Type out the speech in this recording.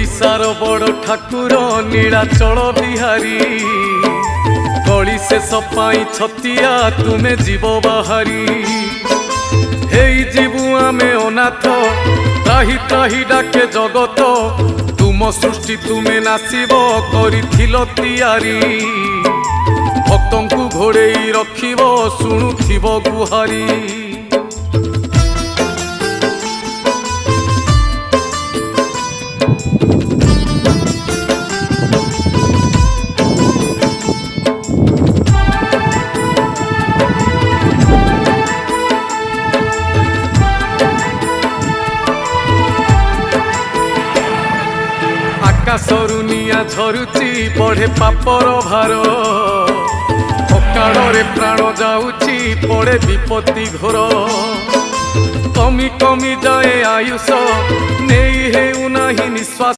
ओडिशार बड़ ठाकुर नीलाचल बिहारी गली से सपाई छतिया तुमे जीव बाहारी हेई जीवु आमे अनाथ त्राही त्राही डाके जगत तुम सृष्टि तुमे नासिब करिथिल तियारी भक्तंकु घोड़ेई रखिब शुणुथिब गुहारी आकाशरु निया झरुची बढ़े पापर भार अकाଳରେ प्राण जाऊची पड़े विपत्ति घोर कमी कमी जाए आयुष नहीं हेउ नाही निश्वास।